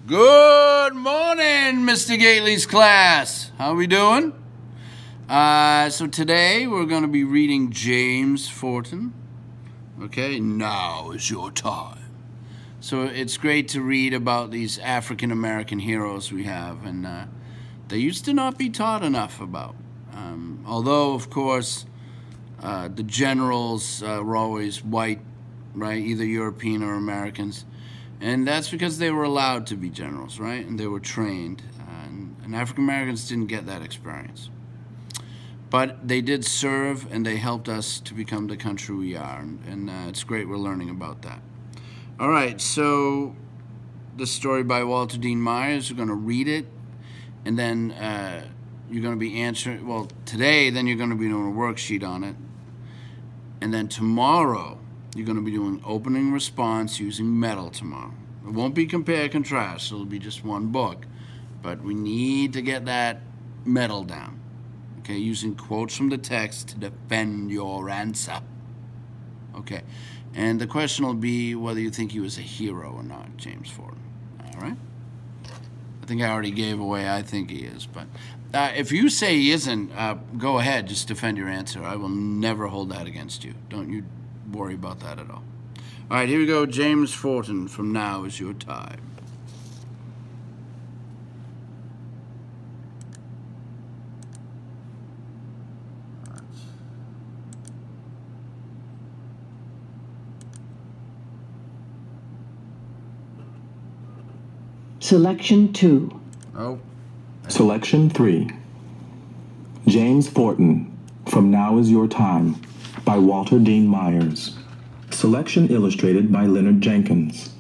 Good morning, Mr. Gately's class. How we doing? So today we're going to be reading James Forten. Okay, now is your time. So it's great to read about these African-American heroes we have, and they used to not be taught enough about. Although, of course, the generals were always white, right? Either European or Americans. And that's because they were allowed to be generals, right? And they were trained. And African Americans didn't get that experience. But they did serve, and they helped us to become the country we are. And it's great we're learning about that. All right, so this story by Walter Dean Myers, we're going to read it. And then you're going to be answering, well, today, then you're going to be doing a worksheet on it. And then tomorrow, you're going to be doing opening response using metal tomorrow. It won't be compare contrast, so it'll be just one book. But we need to get that metal down. Okay, using quotes from the text to defend your answer. Okay, and the question will be whether you think he was a hero or not, James Forten. All right? I think I already gave away I think he is, but if you say he isn't, go ahead, just defend your answer. I will never hold that against you. Don't you worry about that at all. All right, here we go. James Forten, from Now Is Your Time. Selection 2. Oh. Selection 3. James Forten, From Now Is Your Time, by Walter Dean Myers. Selection illustrated by Leonard Jenkins.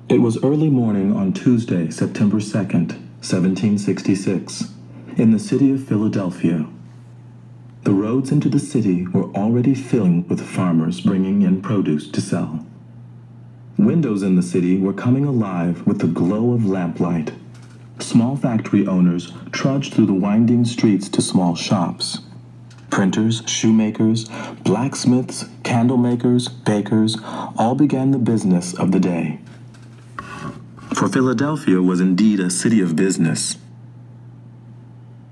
It was early morning on Tuesday, September 2nd, 1766, in the city of Philadelphia. The roads into the city were already filling with farmers bringing in produce to sell. Windows in the city were coming alive with the glow of lamplight. Small factory owners trudged through the winding streets to small shops. Printers, shoemakers, blacksmiths, candle makers, bakers, all began the business of the day. For Philadelphia was indeed a city of business.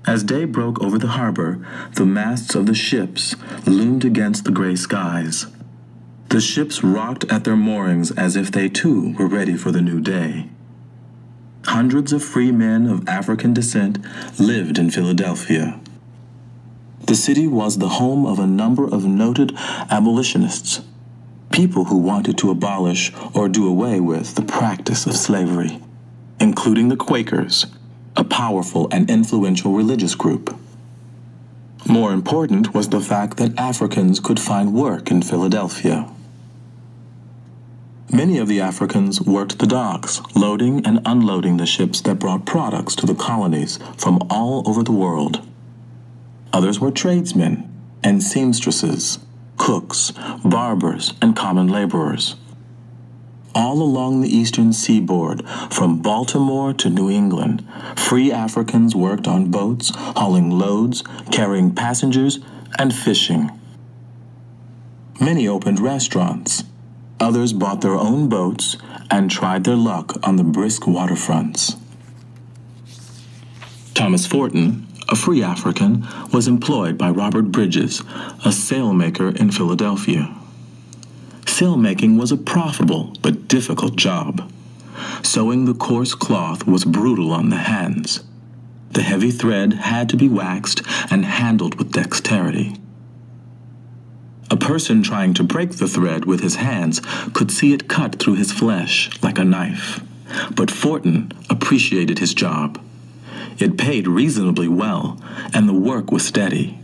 As day broke over the harbor, the masts of the ships loomed against the gray skies. The ships rocked at their moorings as if they too were ready for the new day. Hundreds of free men of African descent lived in Philadelphia. The city was the home of a number of noted abolitionists, people who wanted to abolish or do away with the practice of slavery, including the Quakers, a powerful and influential religious group. More important was the fact that Africans could find work in Philadelphia. Many of the Africans worked the docks, loading and unloading the ships that brought products to the colonies from all over the world. Others were tradesmen and seamstresses, cooks, barbers, and common laborers. All along the eastern seaboard, from Baltimore to New England, free Africans worked on boats, hauling loads, carrying passengers, and fishing. Many opened restaurants. Others bought their own boats and tried their luck on the brisk waterfronts. Thomas Forten, a free African, was employed by Robert Bridges, a sailmaker in Philadelphia. Sailmaking was a profitable but difficult job. Sewing the coarse cloth was brutal on the hands. The heavy thread had to be waxed and handled with dexterity. A person trying to break the thread with his hands could see it cut through his flesh like a knife. But Forten appreciated his job. It paid reasonably well, and the work was steady.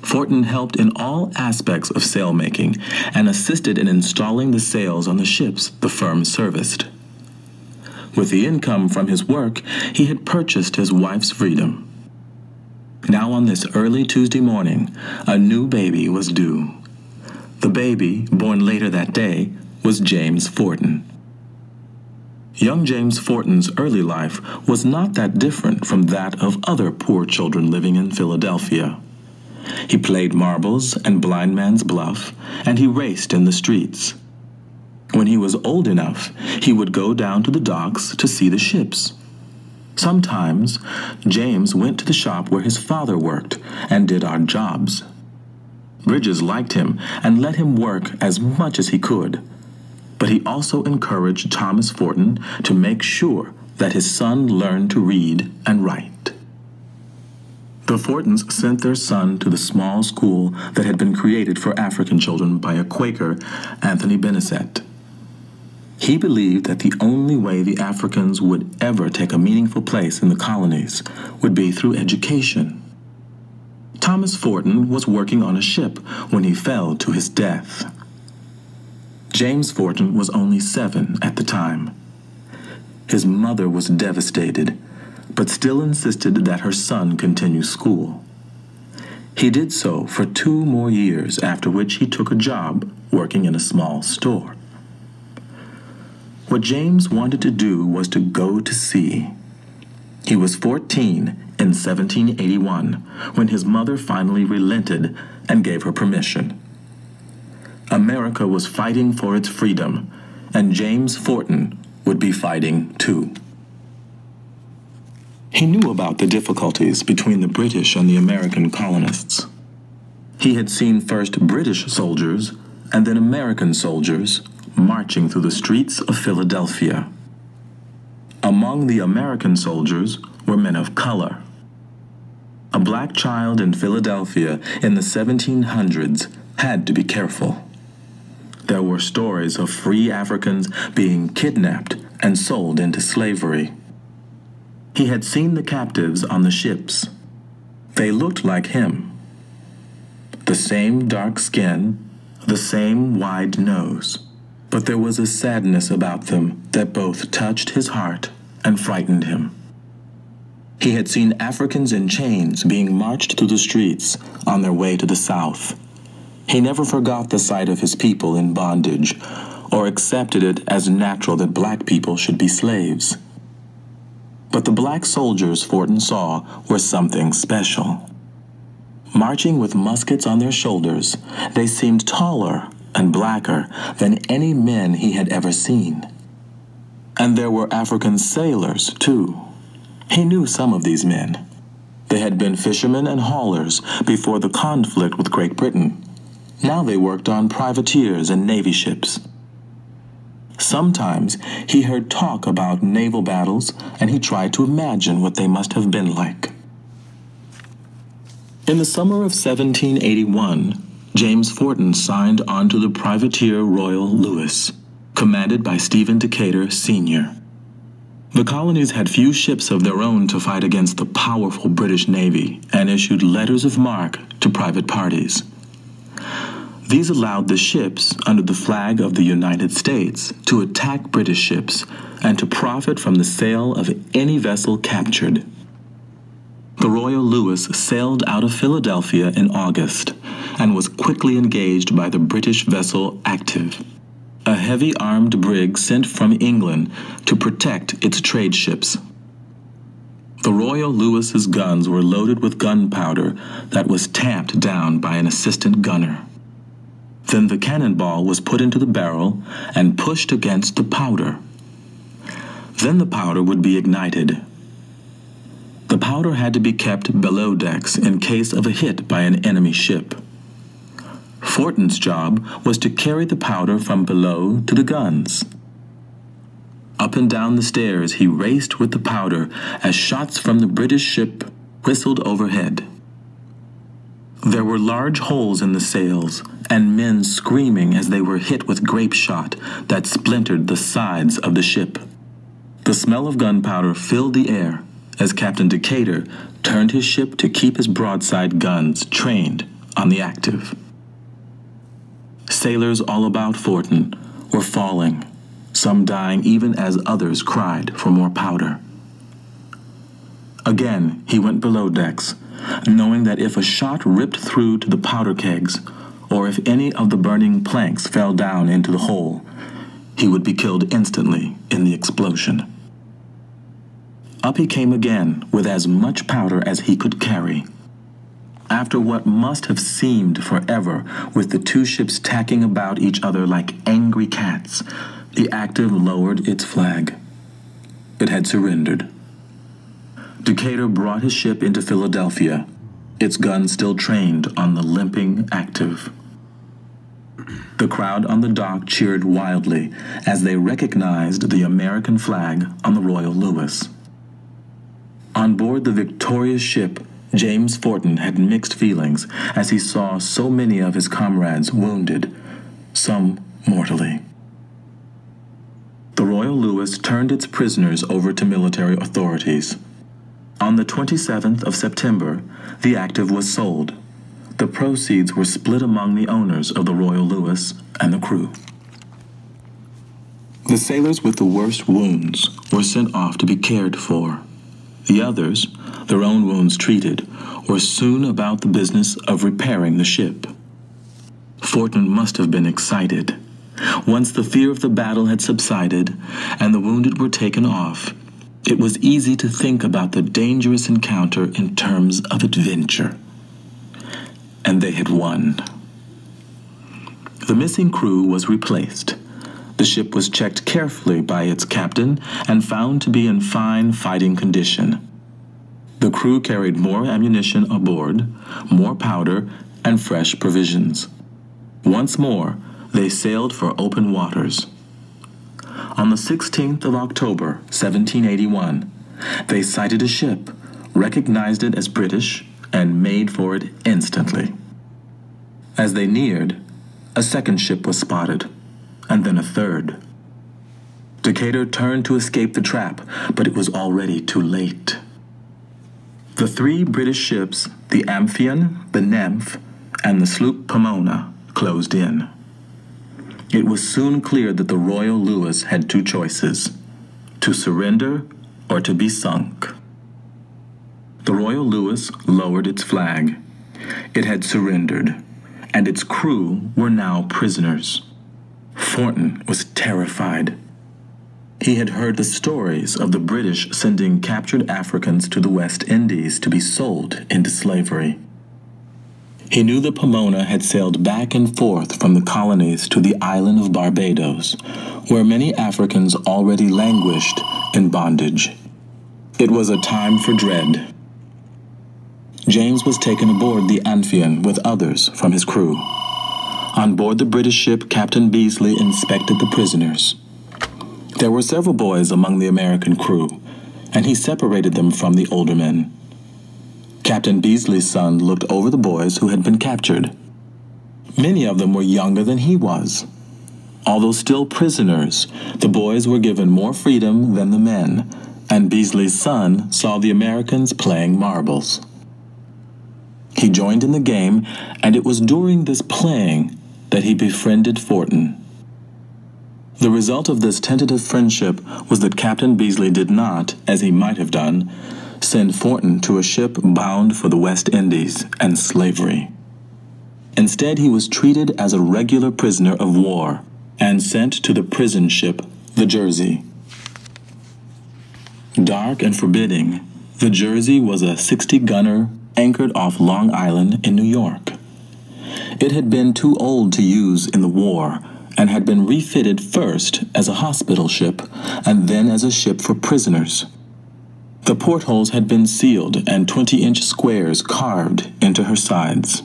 Forten helped in all aspects of sailmaking and assisted in installing the sails on the ships the firm serviced. With the income from his work, he had purchased his wife's freedom. Now on this early Tuesday morning, a new baby was due. The baby, born later that day, was James Forten. Young James Forten's early life was not that different from that of other poor children living in Philadelphia. He played marbles and blind man's bluff, and he raced in the streets. When he was old enough, he would go down to the docks to see the ships. Sometimes, James went to the shop where his father worked and did odd jobs. Bridges liked him and let him work as much as he could, but he also encouraged Thomas Forten to make sure that his son learned to read and write. The Fortens sent their son to the small school that had been created for African children by a Quaker, Anthony Benezet. He believed that the only way the Africans would ever take a meaningful place in the colonies would be through education. Thomas Forten was working on a ship when he fell to his death. James Forten was only 7 at the time. His mother was devastated, but still insisted that her son continue school. He did so for 2 more years, after which he took a job working in a small store. What James wanted to do was to go to sea. He was 14 in 1781 when his mother finally relented and gave her permission. America was fighting for its freedom, and James Forten would be fighting too. He knew about the difficulties between the British and the American colonists. He had seen first British soldiers and then American soldiers marching through the streets of Philadelphia. Among the American soldiers were men of color. A black child in Philadelphia in the 1700s had to be careful. There were stories of free Africans being kidnapped and sold into slavery. He had seen the captives on the ships. They looked like him. The same dark skin, the same wide nose. But there was a sadness about them that both touched his heart and frightened him. He had seen Africans in chains being marched through the streets on their way to the South. He never forgot the sight of his people in bondage, or accepted it as natural that black people should be slaves. But the black soldiers Forten saw were something special. Marching with muskets on their shoulders, they seemed taller and blacker than any men he had ever seen. And there were African sailors, too. He knew some of these men. They had been fishermen and haulers before the conflict with Great Britain. Now they worked on privateers and navy ships. Sometimes he heard talk about naval battles, and he tried to imagine what they must have been like. In the summer of 1781, James Forten signed onto the privateer Royal Lewis, commanded by Stephen Decatur, Sr. The colonies had few ships of their own to fight against the powerful British Navy and issued letters of marque to private parties. These allowed the ships under the flag of the United States to attack British ships and to profit from the sale of any vessel captured. The Royal Lewis sailed out of Philadelphia in August and was quickly engaged by the British vessel Active, a heavy armed brig sent from England to protect its trade ships. The Royal Lewis's guns were loaded with gunpowder that was tamped down by an assistant gunner. Then the cannonball was put into the barrel and pushed against the powder. Then the powder would be ignited. The powder had to be kept below decks in case of a hit by an enemy ship. Forten's job was to carry the powder from below to the guns. Up and down the stairs he raced with the powder as shots from the British ship whistled overhead. There were large holes in the sails, and men screaming as they were hit with grape shot that splintered the sides of the ship. The smell of gunpowder filled the air as Captain Decatur turned his ship to keep his broadside guns trained on the Active. Sailors all about Forten were falling, some dying even as others cried for more powder. Again, he went below decks, knowing that if a shot ripped through to the powder kegs, or if any of the burning planks fell down into the hole, he would be killed instantly in the explosion. Up he came again with as much powder as he could carry. after what must have seemed forever, with the two ships tacking about each other like angry cats, the Active lowered its flag. It had surrendered. Decatur brought his ship into Philadelphia, its gun still trained on the limping Active. The crowd on the dock cheered wildly as they recognized the American flag on the Royal Louis. On board the victorious ship, James Forten had mixed feelings as he saw so many of his comrades wounded, some mortally. The Royal Louis turned its prisoners over to military authorities. On the 27th of September, the Active was sold. The proceeds were split among the owners of the Royal Louis and the crew. The sailors with the worst wounds were sent off to be cared for. The others, their own wounds treated, were soon about the business of repairing the ship. Forten must have been excited. Once the fear of the battle had subsided and the wounded were taken off, it was easy to think about the dangerous encounter in terms of adventure. And they had won. The missing crew was replaced. The ship was checked carefully by its captain and found to be in fine fighting condition. The crew carried more ammunition aboard, more powder, and fresh provisions. Once more, they sailed for open waters. On the 16th of October, 1781, they sighted a ship, recognized it as British, and made for it instantly. As they neared, a second ship was spotted, and then a third. Decatur turned to escape the trap, but it was already too late. The three British ships, the Amphion, the Nymph, and the sloop Pomona, closed in. It was soon clear that the Royal Louis had two choices: to surrender or to be sunk. The Royal Louis lowered its flag. It had surrendered, and its crew were now prisoners. Forten was terrified. He had heard the stories of the British sending captured Africans to the West Indies to be sold into slavery. He knew the Pomona had sailed back and forth from the colonies to the island of Barbados, where many Africans already languished in bondage. It was a time for dread. James was taken aboard the Amphion with others from his crew. On board the British ship, Captain Beasley inspected the prisoners. There were several boys among the American crew, and he separated them from the older men. Captain Beasley's son looked over the boys who had been captured. Many of them were younger than he was. Although still prisoners, the boys were given more freedom than the men, and Beasley's son saw the Americans playing marbles. He joined in the game, and it was during this playing that he befriended Forten. The result of this tentative friendship was that Captain Beasley did not, as he might have done, send Forten to a ship bound for the West Indies and slavery. Instead, he was treated as a regular prisoner of war and sent to the prison ship, the Jersey. Dark and forbidding, the Jersey was a 60-gunner anchored off Long Island in New York. It had been too old to use in the war and had been refitted first as a hospital ship and then as a ship for prisoners. The portholes had been sealed and 20-inch squares carved into her sides.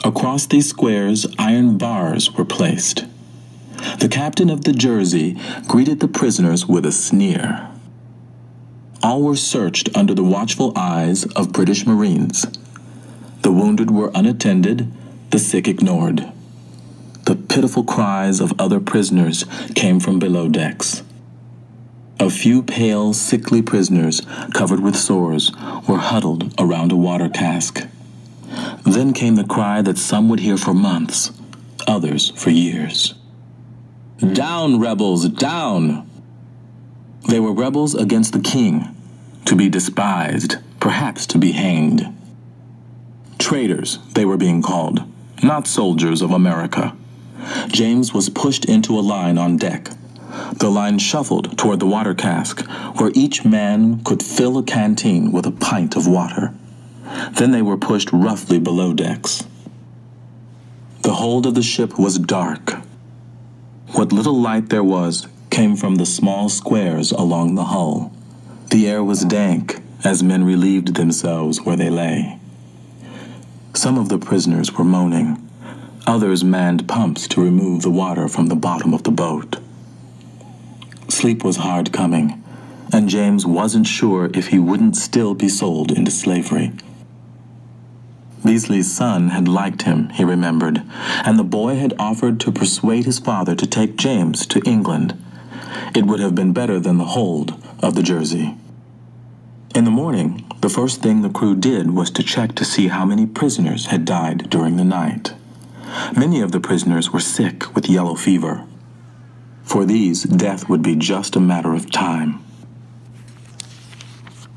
Across these squares, iron bars were placed. The captain of the Jersey greeted the prisoners with a sneer. All were searched under the watchful eyes of British Marines. The wounded were unattended, the sick ignored. The pitiful cries of other prisoners came from below decks. A few pale, sickly prisoners, covered with sores, were huddled around a water cask. Then came the cry that some would hear for months, others for years. "Down, rebels, down!" They were rebels against the king, to be despised, perhaps to be hanged. Traitors, they were being called, not soldiers of America. James was pushed into a line on deck. The line shuffled toward the water cask, where each man could fill a canteen with a pint of water. Then they were pushed roughly below decks. The hold of the ship was dark. What little light there was came from the small squares along the hull. The air was dank as men relieved themselves where they lay. Some of the prisoners were moaning. Others manned pumps to remove the water from the bottom of the boat. Sleep was hard coming, and James wasn't sure if he wouldn't still be sold into slavery. Beasley's son had liked him, he remembered, and the boy had offered to persuade his father to take James to England. It would have been better than the hold of the Jersey. In the morning, the first thing the crew did was to check to see how many prisoners had died during the night. Many of the prisoners were sick with yellow fever. For these, death would be just a matter of time.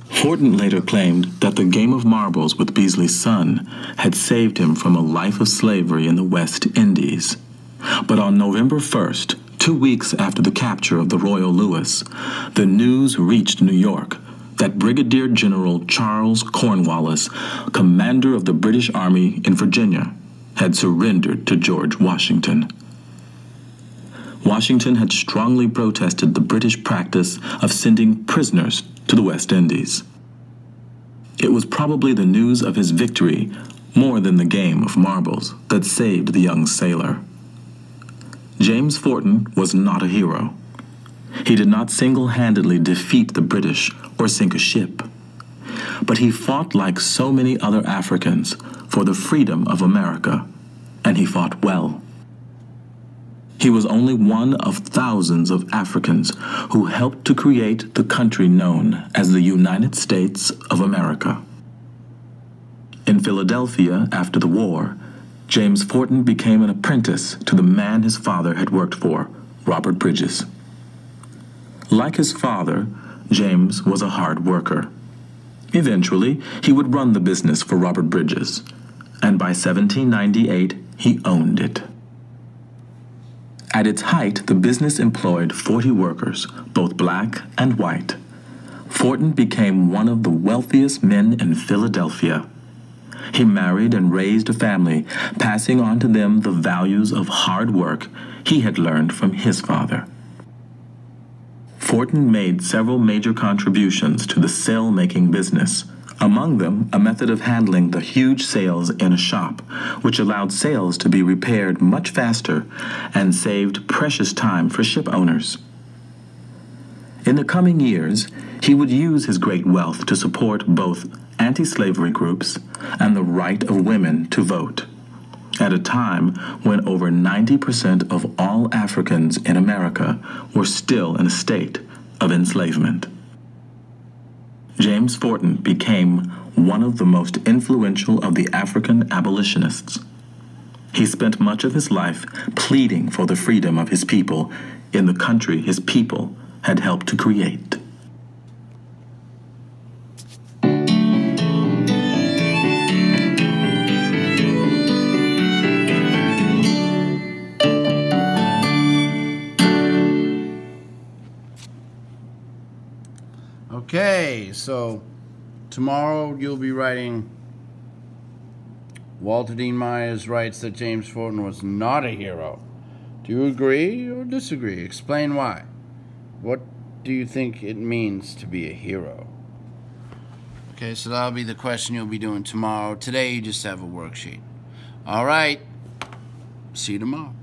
Forten later claimed that the game of marbles with Beasley's son had saved him from a life of slavery in the West Indies. But on November 1st, 2 weeks after the capture of the Royal Louis, the news reached New York that Brigadier General Charles Cornwallis, commander of the British Army in Virginia, had surrendered to George Washington. Washington had strongly protested the British practice of sending prisoners to the West Indies. It was probably the news of his victory, more than the game of marbles, that saved the young sailor. James Forten was not a hero. He did not single-handedly defeat the British or sink a ship. But he fought like so many other Africans for the freedom of America, and he fought well. He was only one of thousands of Africans who helped to create the country known as the United States of America. In Philadelphia after the war, James Forten became an apprentice to the man his father had worked for, Robert Bridges. Like his father, James was a hard worker. Eventually, he would run the business for Robert Bridges, and by 1798, he owned it. At its height, the business employed 40 workers, both black and white. Forten became one of the wealthiest men in Philadelphia. He married and raised a family, passing on to them the values of hard work he had learned from his father. Forten made several major contributions to the sail-making business, among them a method of handling the huge sails in a shop, which allowed sails to be repaired much faster and saved precious time for ship owners. In the coming years, he would use his great wealth to support both anti-slavery groups and the right of women to vote, at a time when over 90% of all Africans in America were still in a state of enslavement. James Forten became one of the most influential of the African abolitionists. He spent much of his life pleading for the freedom of his people in the country his people had helped to create. Okay, so tomorrow you'll be writing Walter Dean Myers writes that James Forten was not a hero. Do you agree or disagree? Explain why. What do you think it means to be a hero? Okay, so that'll be the question you'll be doing tomorrow. Today you just have a worksheet. All right. See you tomorrow.